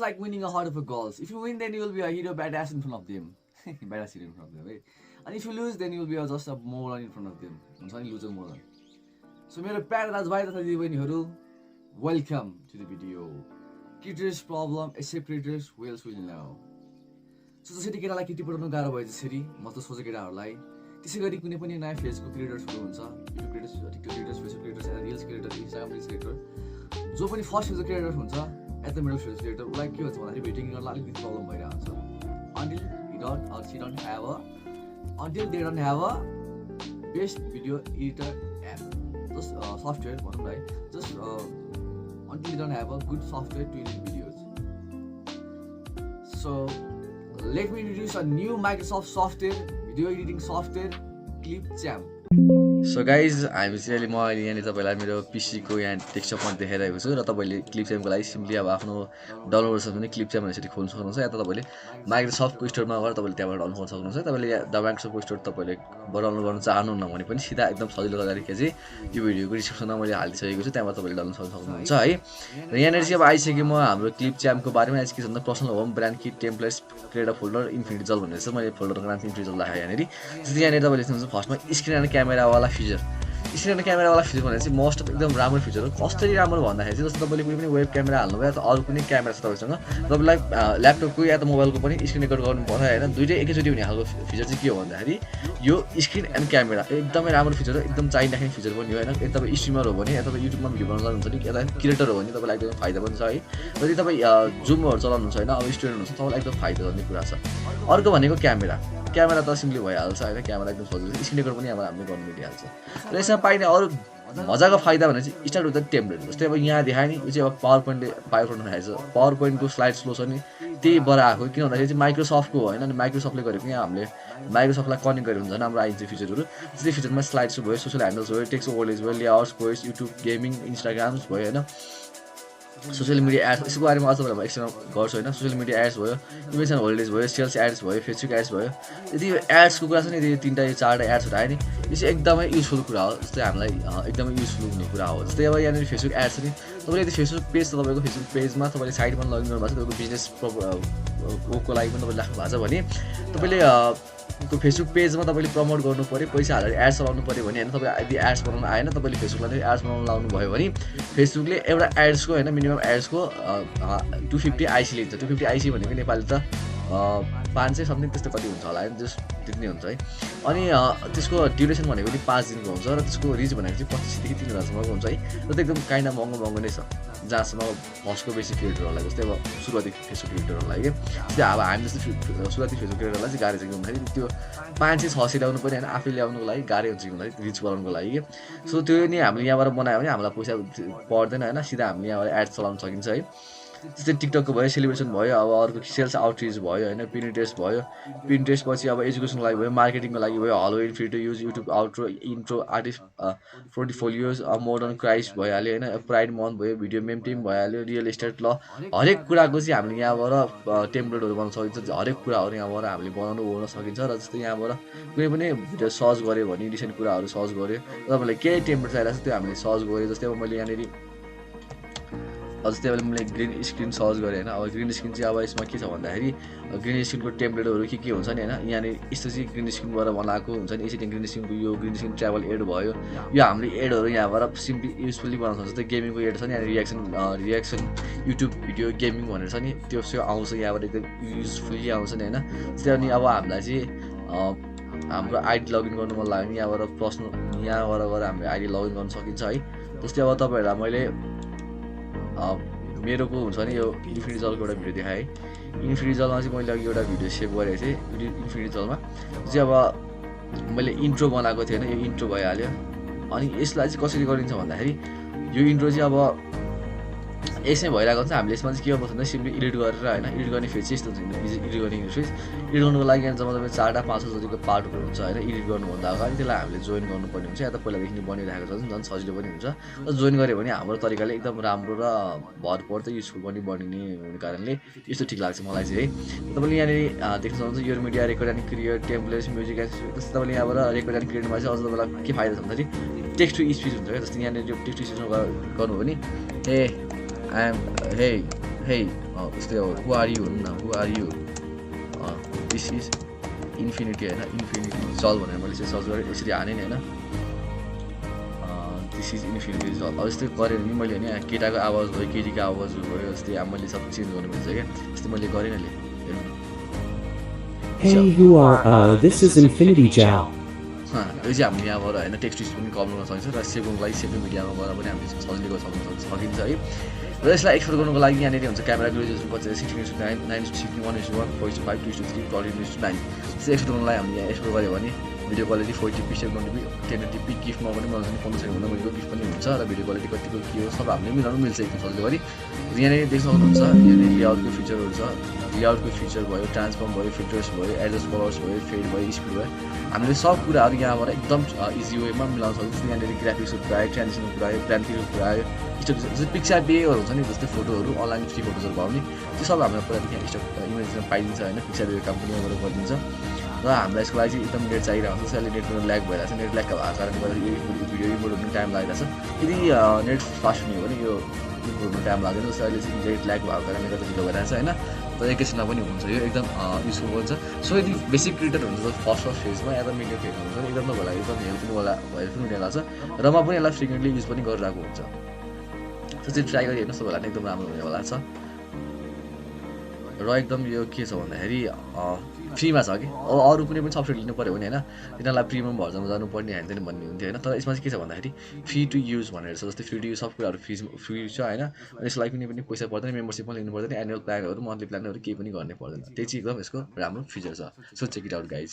like winning a heart of a girls. If you win, then you will be a hero badass in front of them. Badass hero in front of them, right? And if you lose, then you will be just a moron in front of them. I'm sorry, loser moron. So, मेरो para दाजुभाइ तथा दिदीबहिनीहरू, welcome to the video. Creators problem, except creators, who else will know? So, जसरी केटालाई केटी पढाउनु गाह्रो भयो त्यसरी म त सोचे केटाहरूलाई त्यसै गरी कुनै पनि नयाँ फेजको क्रिएटर्सहरू हुन्छ, YouTube creators, TikTok creators, Facebook creators, reels creator, Instagram reels creator, जो पनि फर्स्ट फेजको क्रिएटर हुन्छ at the middle phase creator, उसलाई के हुन्छ भन्दाखेरि भेटिङ गर्न अलिकति प्रब्लम भइरहेको हुन्छ. Until they don't have a best video editor app, just software भनौँ न है, just until they don't have a good software to edit videos. So let me introduce a new Microsoft software, video editing software, ClipCham. So guys, हामी चाहिँ अहिले म अहिले यहाँनिर तपाईँलाई मेरो पिसीको यहाँ डेस्कटपमा देखाइरहेको छु र तपाईँले क्लिपच्यामको लागि सिम्पली अब आफ्नो डाउनलोड गर्छ भने क्लिपच्याम भनेर यसरी खोल्न सक्नुहुन्छ, या त तपाईँले माइक्रोसफ्टको स्टोरमा गएर तपाईँले त्यहाँबाट डाउनलोड गर्न सक्नुहुन्छ. तपाईँले द माइक्रोसफ्टको स्टोर तपाईँले डाउनलोड गर्न चाहनुहुन्न भने पनि सिधा एकदम सजिलो तरिका चाहिँ यो भिडियोको डिस्क्रिप्सनमा मैले हालिसकेको छु, त्यहाँबाट तपाईँले डाउनलोड गर्न सक्नुहुन्छ है. र यहाँनिर चाहिँ अब आइसक्यो म हाम्रो क्लिपच्यामको बारेमा आइसके भन्दा personal home brand kit templates create a folder infinity जल भनेर चाहिँ मैले फोल्डरको नाम इन्फिनिटी जल राखेँ यहाँनिर. जस्तै यहाँनिर तपाईँले देख्नुहुन्छ फर्स्टमा स्क्रिन एन्ड क्यामेरावाला फिचर. स्क्रिन एन्ड क्यामेरावाला फिचर भनेर चाहिँ मोस्ट अफ एकदम राम्रो फिचर हो. कसरी राम्रो भन्दाखेरि चाहिँ जस्तो तपाईँले कुनै पनि वेब क्यामेरा हाल्नुभयो या त अरू कुनै क्यामेरा छ तपाईँसँग, तपाईँलाई ल्यापटपको या त मोबाइलको पनि स्क्रिन रेकर्ड गर्नु पर्छ होइन, दुइटै एकैचोटि हुने खालको फिचर चाहिँ के हो भन्दाखेरि यो स्क्रिन एन्ड क्यामेरा एकदमै राम्रो फिचर हो, एकदम चाहिराख्ने फिचर पनि हो होइन. यदि तपाईँ स्ट्रिमर हो भने या तपाईँ युट्युबमा भिडियो बनाउनु हुन्छ नि, यता क्रिएटर हो भने तपाईँलाई एकदमै फाइदा पनि छ है. यदि तपाईँ जुमहरू चलाउनुहुन्छ होइन, अब स्टुडेन्ट हुनुहुन्छ तपाईँलाई एकदम फाइदा गर्ने कुरा छ. अर्को भनेको क्यामेरा त सिम्पली भइहाल्छ होइन, क्यामेरा एकदम सजिलो छ, स्क्रिन रेकर्ड पनि अब हामीले गर्नु मिलिहाल्छ. र यसमा पाइने अरू मजाको फाइदा भने चाहिँ स्टार्ट विथ द टेम्प्लेट. जस्तै अब यहाँ देखायो नि, यो चाहिँ अब पावर पोइन्टले बायोफ्रन्टमा देखाएको छ. पावर पोइन्टको स्लाइड स्लो छ नि, त्यही बर आएको. किन भन्दाखेरि चाहिँ माइक्रोसफ्टको हो होइन, अनि माइक्रोसफ्टले गरेको यहाँ हामीले माइक्रोसफ्टलाई कनेक्ट गरेर हुन्छ राम्रो आइन्छ फिचरहरू. त्यस्तै फिचरमा स्लाइड्स भयो, सोसियल ह्यान्डल्स भयो, टेक्स्ट ओभरलेज भयो, लेआउट्स भयो, युट्युब गेमिङ इन्स्टाग्राम्स भयो होइन, सोसियल मिडिया एड्स, यसको बारेमा अझ तपाईँलाई एक्सप्लेन गर्छु होइन. सोसियल मिडिया एड्स भयो, इमेज एन्ड होल्डेज भयो, सेल्स एड्स भयो, फेसबुक एड्स भयो. यदि यो एड्सको कुरा छ नि, यदि 3टा 4टा एड्सहरू आयो नि, यो चाहिँ एकदमै युजफुल कुरा हो. जस्तै हामीलाई एकदमै युजफुल हुने कुरा हो. जस्तै अब यहाँनिर फेसबुक एड्स छ नि, तपाईँले यदि फेसबुक पेज छ तपाईँको, फेसबुक पेजमा तपाईँले साइडमा लगइन गर्नुभएको छ, तपाईँको बिजनेस को लागि पनि तपाईँले राख्नु भएको छ भने तपाईँले त्यो फेसबुक पेजमा तपाईँले प्रमोट गर्नु पऱ्यो, पैसा हालेर एड्स चलाउनु पऱ्यो भने होइन, तपाईँ यदि एड्स बनाउनु आएन, तपाईँले फेसबुकलाई एड्स बनाउनु लाउनु भयो भने फेसबुकले एउटा एड्सको होइन मिनिमम एड्सको 250 आइसी लिन्छ. 250 आइसी भनेको नेपाली त 500 समथिङ त्यस्तो कति हुन्छ होला होइन, जस्ट त्यति नै हुन्छ है. अनि त्यसको ड्युरेसन भनेको पनि 5 दिनको हुन्छ र त्यसको रिच भनेको चाहिँ 2500 देखि 3000सम्मको हुन्छ है. र त्यो एकदम काइन्ड अफ महँगो नै छ जहाँसम्म फर्स्टको बेसी क्रिएटरहरूलाई, जस्तै अब सुरुवाती फेसबुक क्रिएटरहरूलाई कि जस्तै अब हामी जस्तो सुरुवाती फेसबुक क्रिएटरलाई चाहिँ गाह्रो छ कि भन्दाखेरि त्यो 500-600 ल्याउनु पऱ्यो होइन, आफै ल्याउनुको लागि गाह्रो हुन्छ कि भन्दाखेरि रिच बनाउनुको लागि कि. सो त्यो नि हामीले यहाँबाट बनायो भने हामीलाई पैसा पर्दैन होइन, सिधा हामीले यहाँबाट एड्स चलाउन सकिन्छ है. जस्तै टिकटकको भयो, सेलिब्रेसन भयो, अब अर्को सेल्स आउटरिच भयो होइन, पिनिटेस्ट भयो, पिनिटेस्ट पछि अब एजुकेसनको लागि भयो, मार्केटिङको लागि भयो, hello free to use, YouTube outro intro artist portfolios, modern Christ भइहाल्यो होइन, प्राइड मन्थ भयो, भिडियो मेम टिम भइहाल्यो, रियल एस्टेट ल, हरेक कुराको चाहिँ हामीले यहाँबाट टेम्प्लेटहरू बनाउन सकिन्छ. हरेक कुराहरू यहाँबाट हामीले बनाउनु ओर्न सकिन्छ. र जस्तै यहाँबाट कुनै पनि भिडियो सर्च गऱ्यो भने रिसेन्ट कुराहरू सर्च गऱ्यो, तपाईँलाई केही टेम्प्लेट चाहिरहेको छ त्यो हामीले सर्च गऱ्यो. जस्तै अब मैले यहाँनिर जस्तै अब मैले ग्रिन स्क्रिन सर्च गरेँ होइन. अब ग्रिन स्क्रिन चाहिँ अब यसमा के छ भन्दाखेरि ग्रिन स्क्रिनको टेम्प्लेटहरू के हुन्छ नि होइन, यहाँनिर यस्तो चाहिँ ग्रिन स्क्रिनबाट बनाएको हुन्छ नि. यसरी ग्रिन स्क्रिनको यो ग्रिन स्क्रिन ट्राभल एड भयो, यो हामीले एडहरू यहाँबाट सिम्पली युजफुल्ली बनाउँछ. जस्तै गेमिङको एड छ नि, यहाँ रियाक्सन युट्युब भिडियो गेमिङ भनेर छ नि, त्यो आउँछ यहाँबाट एकदम युजफुल्ली आउँछ नि होइन. जस्तै अनि अब हामीलाई चाहिँ हाम्रो आइडी लगइन गर्नु मन लाग्यो भने यहाँबाट पर्सनल यहाँबाट गएर हामीले आइडी लगइन गर्न सकिन्छ है. जस्तै अब तपाईँहरूलाई मैले मेरोको हुन्छ नि यो इन्फिनिटी जलको एउटा भिडियो देखाएँ. इन्फिनिटी जलमा चाहिँ मैले अघि एउटा भिडियो सेभ गरेको थिएँ. इन्फिनिटी जलमा चाहिँ अब मैले इन्ट्रो बनाएको थिएँ होइन, यो इन्ट्रो भइहाल्यो. अनि यसलाई चाहिँ कसरी गरिन्छ भन्दाखेरि यो इन्ट्रो चाहिँ अब यसमै भइरहेको हुन्छ. हामीले यसमा चाहिँ के गर्नुपर्छ भन्दा सिम्पली एडिट गरेर होइन, एडिट गर्ने फेज चाहिँ यस्तो हुन्छ. एडिट गर्ने फेज एडिट गर्नुको लागि जब तपाईँ 4-5 जतिको पार्टहरू हुन्छ होइन, एडिट गर्नुभन्दा अगाडि त्यसलाई हामीले जोइन गर्नुपर्ने हुन्छ, या त पहिलादेखि बनिरहेको छ भने झन् सजिलो पनि हुन्छ. र जोइन गऱ्यो भने हाम्रो तरिकाले एकदम राम्रो र भरपर्दो युजफुल पनि बनिने हुने कारणले यस्तो ठिक लाग्छ मलाई चाहिँ है. तपाईँले यहाँनिर देख्न सक्नुहुन्छ यो media record and create templates music and जस्तै तपाईँले यहाँबाट रेकर्ड एन्ड क्रिएटमा चाहिँ अझ तपाईँलाई के फाइदा छ भन्दाखेरि टेक्स्ट टु स्पिच हुन्छ क्या. जस्तै यहाँनिर यो टेक्स्ट टु स्पिचमा गर्नुभयो भने hey हे उस्तै हो हु आर यु भन्नु न who are you this is infinity होइन इन्फिनिटी जल भनेर मैले चाहिँ सर्च गरेँ यसरी हाने नि होइन दिस इज इन्फिनिटी जल अब यस्तै गरेँ भने मैले होइन केटाको आवाज भयो केटीको आवाज भयो यस्तै अब मैले सब चेन्ज गर्नु मिल्छ क्या यस्तै मैले गरेँ नि Hey, you are, this is Infinity Gel. यो चाहिँ हामीले यहाँबाट होइन टेक्स्ट टु पनि कम गर्न सकिन्छ र सेभिङको लागि सेभिङ मिडियामा गएर पनि हामीले सजिलै गर्न सकिन्छ है र यसलाई एक्सपोर्ट गर्नुको लागि यहाँनिर हुन्छ क्यामेराको रेजोल्युसन कति 16:9:9:1 4:5 2:3 12:9 त्यसै एक्सपोर्ट गर्नुको लागि हामीले यहाँ एक्सपोर्ट गऱ्यो भने video quality 40p 720p 1080p गिफ्टमा पनि बनाउँछ 15 सेकेन्ड हुँदा मैले गिफ्ट पनि हुन्छ र भिडियो क्वालिटी कतिको के हो सब हामीले मिलाउनु मिल्छ एकदम सजिलो गरी यहाँनिर देख्न सक्नुहुन्छ यहाँनिर लेआउटको फिचरहरू छ लेआउटको फिचर भयो ट्रान्सफर्म भयो फिल्टर्स भयो एडजस्ट कलर्स भयो फेड भयो स्पिड भयो हामीले सब कुराहरू यहाँबाट एकदम इजी वेमा मिलाउन सक्छौँ यहाँनिर ग्राफिक्सको कुरा आयो ट्रान्जिसनको कुरा आयो ब्रान्डिङको कुरा आयो स्टक पिक्चर बेहरू हुन्छ नि जस्तै फोटोहरू अनलाइन फ्री फोटोजहरू भयो भने त्यो सब हाम्रो पुरादेखि यहाँ स्टक इमेजमा पाइदिन्छ होइन पिक्चर बेको काम पनि यहाँबाट गरिदिन्छ र हामीलाई यसको लागि चाहिँ एकदम नेट चाहिरहेको छ त्यसैले नेटको ल्याग भइरहेको छ नेट ल्यागको भएको कारणले गर्दा यो भिडियो इम्पोर्ट हुनु टाइम लागिरहेको छ यदि नेट फास्ट हुने हो भने यो इम्पोर्ट हुनु टाइम लाग्दैन जस्तो अहिले चाहिँ नेट ल्याग भएको कारणले गर्दा ढिलो भइरहेको छ होइन तर एकैछिनमा पनि हुन्छ यो एकदम युजफुल हुन्छ सो यदि बेसिक क्रिएटर हुन्छ फर्स्ट फेजमा या त मिडियम फेजमा हुन्छ एकदम तपाईँलाई एकदम हेल्प पनि होला हेल्प पनि हुने लाग्छ र म पनि यसलाई फ्रिक्वेन्टली युज पनि गरिरहेको हुन्छ सो चाहिँ ट्राई गरी हेर्नुहोस् तपाईँलाई एकदम राम्रो हुनेवाला छ र एकदम यो के छ भन्दाखेरि फ्रीमा छ कि अब अरू कुनै पनि सफ्टवेयर लिनु पऱ्यो भने होइन तिनीहरूलाई प्रिमियम भर्जनमा जानुपर्ने होइन भन्ने हुन्थ्यो होइन तर यसमा चाहिँ के छ भन्दाखेरि फ्री टु युज भनेर छ जस्तै फ्री टु युज सब कुराहरू फ्री छ होइन यसको लागि कुनै पनि पैसा पर्दैन मेम्बरसिप पनि लिनु पर्दैन एनुअल प्लानहरू मन्थली प्लानहरू केही पनि गर्नै पर्दैन त्यही चाहिँ एकदम यसको राम्रो फिचर छ so check it out guys